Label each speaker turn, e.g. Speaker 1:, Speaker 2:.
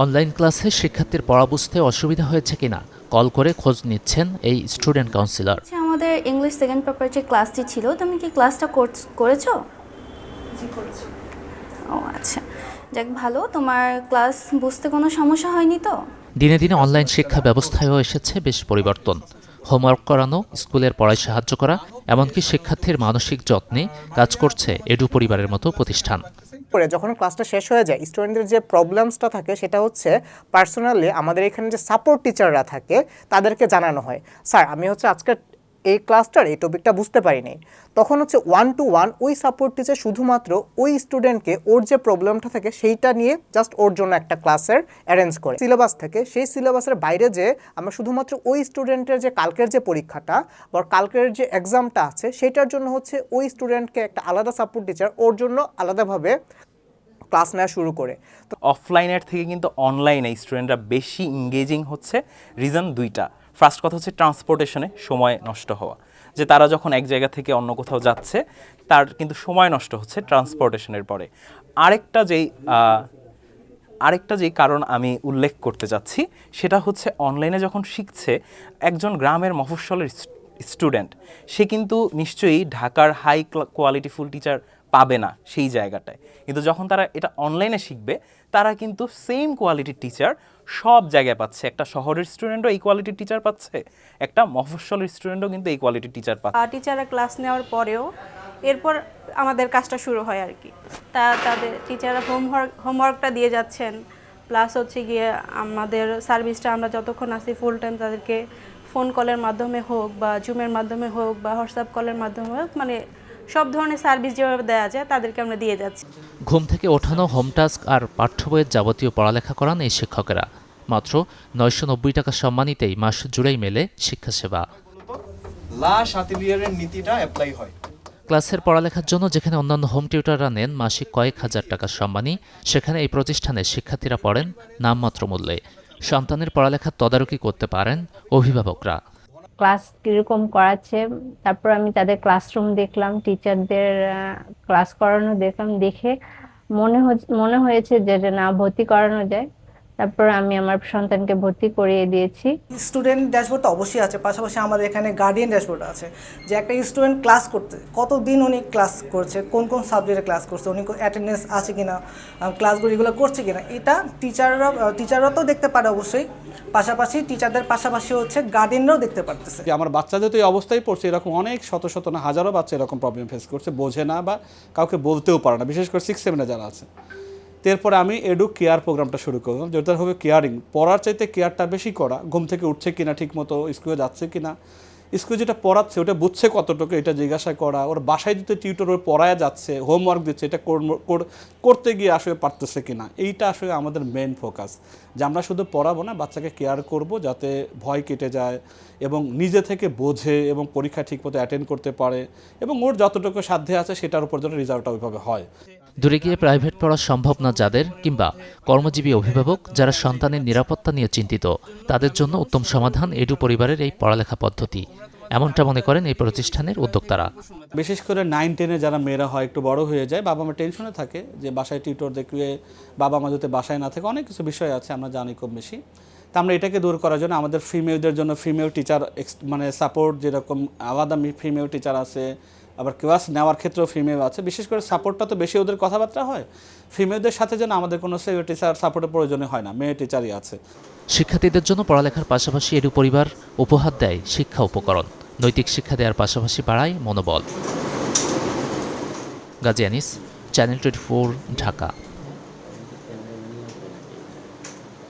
Speaker 1: Online ক্লাসে শিক্ষার্থীর পড়া বুঝতে অসুবিধা হয়েছে কিনা কল করে খোঁজ নিচ্ছেন এই স্টুডেন্ট কাউন্সিলর।
Speaker 2: আমাদের ইংলিশ সেকেন্ড পেপার যে ক্লাসটি ছিল, তুমি কি ক্লাসটা করেছো?
Speaker 3: জি, করেছি।
Speaker 2: ও আচ্ছা, যাক ভালো। তোমার ক্লাস বুঝতে কোনো সমস্যা হয়নি তো?
Speaker 1: দিনে দিনে অনলাইন শিক্ষা ব্যবস্থায়ও এসেছে বেশ পরিবর্তন। হোমওয়ার্ক করানো, স্কুলের পড়ায় সাহায্য করা, এমনকি শিক্ষার্থীর মানসিক যত্নে কাজ করছে এডু পরিবারের মতো প্রতিষ্ঠান।
Speaker 4: যখন ক্লাসটা শেষ হয়ে যায়, স্টুডেন্টদের যে প্রবলেমসটা থাকে সেটা হচ্ছে পার্সোনালি আমাদের এখানে যে সাপোর্ট টিচাররা থাকে তাদেরকে জানানো হয়, স্যার আমি আজকে এই ক্লাসটার এই টপিকটা বুঝতে পারিনি। তখন 1 to 1 ওই সাপোর্ট টিচার শুধুমাত্র ওই স্টুডেন্টকে ওর যে প্রবলেমটা থাকে সেইটা নিয়ে জাস্ট ওর জন্য একটা ক্লাসের অ্যারেঞ্জ করে। সিলেবাস থেকে সেই সিলেবাসের বাইরে যে আমরা শুধুমাত্র ওই স্টুডেন্টের যে কালকের যে পরীক্ষাটা বা কালকের যে এক্সামটা আছে সেটার জন্য ওই স্টুডেন্টকে একটা আলাদা সাপোর্ট টিচার ওর জন্য আলাদাভাবে ক্লাস নেওয়া শুরু করে।
Speaker 5: তো অফলাইনের থেকে কিন্তু অনলাইনে স্টুডেন্টরা বেশি এঙ্গেজিং হচ্ছে। রিজন দুইটা। ফার্স্ট কথা হচ্ছে ট্রান্সপোর্টেশনে সময় নষ্ট হওয়া, যে তারা যখন এক জায়গা থেকে অন্য কোথাও যাচ্ছে তার কিন্তু সময় নষ্ট হচ্ছে ট্রান্সপোর্টেশনের পরে। আরেকটা যেই কারণ আমি উল্লেখ করতে যাচ্ছি সেটা হচ্ছে অনলাইনে যখন শিখছে একজন গ্রামের মফস্বলের স্টুডেন্ট, সে কিন্তু নিশ্চয়ই ঢাকার হাই কোয়ালিটিফুল টিচার পাবে না সেই জায়গাটায়। কিন্তু যখন তারা এটা অনলাইনে শিখবে তারা কিন্তু সেম কোয়ালিটির টিচার সব জায়গায় পাচ্ছে। একটা শহরের স্টুডেন্টও এই কোয়ালিটির টিচার পাচ্ছে, একটা মফস্বলের স্টুডেন্টও কিন্তু এই কোয়ালিটির টিচার পাচ্ছে।
Speaker 3: টিচাররা ক্লাস নেওয়ার পরেও এরপর আমাদের কাজটা শুরু হয় আর কি। তাদের টিচাররা হোমওয়ার্কটা দিয়ে যাচ্ছেন, প্লাস হচ্ছে গিয়ে আমাদের সার্ভিসটা আমরা যতক্ষণ আসি ফুল টাইম তাদেরকে ফোন কলের মাধ্যমে হোক বা জুমের মাধ্যমে হোক বা হোয়াটসঅ্যাপ কলের মাধ্যমে হোক, মানে সব ধরনের সার্ভিস যেভাবে দেওয়া যায় তাদেরকে আমরা দিয়ে যাচ্ছি।
Speaker 1: ঘুম থেকে ওঠানো, হোম টাস্ক আর পাঠ্য বইয়ের যাবতীয় পড়ালেখা করান এই শিক্ষকেরা। মাত্র 990 টাকা সম্মানিতেই মাস জুড়েই মেলে শিক্ষাসেবা।
Speaker 6: নীতিটা অ্যাপ্লাই হয়।
Speaker 1: ক্লাসের পড়ালেখার জন্য যেখানে অন্যান্য হোম টিউটাররা নেন মাসিক কয়েক হাজার টাকা সম্মানী, সেখানে এই প্রতিষ্ঠানে শিক্ষার্থীরা পড়েন নামমাত্র মূল্যে। সন্তানের পড়ালেখার তদারকি করতে পারেন অভিভাবকরা।
Speaker 7: ক্লাস কীরকম করাচ্ছে, তারপর আমি তাদের ক্লাসরুম দেখলাম, টিচারদের ক্লাস করানো দেখলাম, দেখে মনে হয়েছে যে না, ভর্তি করানো যায়। তারপর আমি আমার সন্তানকে ভর্তি করিয়ে দিয়েছি।
Speaker 8: স্টুডেন্ট ড্যাশবোর্ড তো অবশ্যই আছে, পাশাপাশি আমাদের এখানে গার্ডিয়ান ড্যাশবোর্ড আছে, যে একটা স্টুডেন্ট ক্লাস করতে কতদিন উনি ক্লাস করছে, কোন কোন সাবজেক্টে ক্লাস করছে, উনি অ্যাটেন্ডেন্স আছে কিনা, ক্লাসগুলো এগুলো করছে কিনা, এটা টিচাররা তো দেখতে পারে অবশ্যই, পাশাপাশি টিচারদের পাশাপাশি গার্ডিয়ানরাও দেখতে পারতেছে।
Speaker 6: আমার বাচ্চাদের তো এই অবস্থায় পড়ছে, এরকম অনেক শত শত না হাজারো বাচ্চা এরকম প্রবলেম ফেস করছে, বোঝে না বা কাউকে বলতেও পারে না, বিশেষ করে 6-7 যারা আছে। এরপরে আমি এডু কেয়ার প্রোগ্রামটা শুরু করলাম, যেটা হবে কেয়ারিং, পড়ার চাইতে কেয়ারটা বেশি করা। ঘুম থেকে উঠছে কিনা, ঠিক মতো স্কুলে যাচ্ছে কিনা, স্কুলে যেটা পড়াচ্ছে ওটা বুঝছে কতটুকু, এটা জিজ্ঞাসা করা। ওর বাসায় যদি টিউটর ওর পড়ায় যাচ্ছে, হোমওয়ার্ক দিচ্ছে, এটা করতে গিয়ে আসলে পারতেছে কিনা, এইটা আসলে আমাদের মেন ফোকাস। যে আমরা শুধু পড়াবো না, বাচ্চাকে কেয়ার করব যাতে ভয় কেটে যায় এবং নিজে থেকে বোঝে এবং পরীক্ষা ঠিকমতো অ্যাটেন্ড করতে পারে এবং ওর যতটুকু সাধ্যে আছে সেটার উপর যেন রেজাল্টটা ওইভাবে হয়।
Speaker 1: দূরে গিয়ে প্রাইভেট পড়া সম্ভব না যাদের, কিংবা কর্মজীবী অভিভাবক যারা সন্তানের নিরাপত্তা নিয়ে চিন্তিত, তাদের জন্য উত্তম সমাধান এডু পরিবারের এই পড়ালেখা পদ্ধতি, এমনটা মনে করেন এই প্রতিষ্ঠানের উদ্যোক্তারা।
Speaker 6: বিশেষ করে 9-10 যারা মেয়েরা হয়, একটু বড় হয়ে যায়, বাবা মা টেনশনে থাকে যে বাসায় টিউটর দেখলে বাবা মা যদি বাসায় না থাকে, অনেক কিছু বিষয় আছে আমরা জানি খুব বেশি। তা আমরা এটাকে দূর করার জন্য আমাদের ফিমেলদের জন্য ফিমেল টিচার মানে সাপোর্ট, যেরকম আলাদা ফিমেল টিচার আছে, আবার ক্লাস নেওয়ার ক্ষেত্রেও ফিমেল আছে। বিশেষ করে সাপোর্টটা তো বেশি ওদের কথাবার্তা হয়, ফিমেলদের সাথে যেন আমাদের কোনো টিচার সাপোর্টের প্রয়োজনে হয় না, মেয়ে টিচারই আছে।
Speaker 1: শিক্ষার্থীদের জন্য পড়ালেখার পাশাপাশি এডু পরিবার উপহার দেয় শিক্ষা উপকরণ, নৈতিক শিক্ষা দেওয়ার পাশাপাশি বাড়ায় মনোবল। গাজী আনিস, চ্যানেল 24, ঢাকা।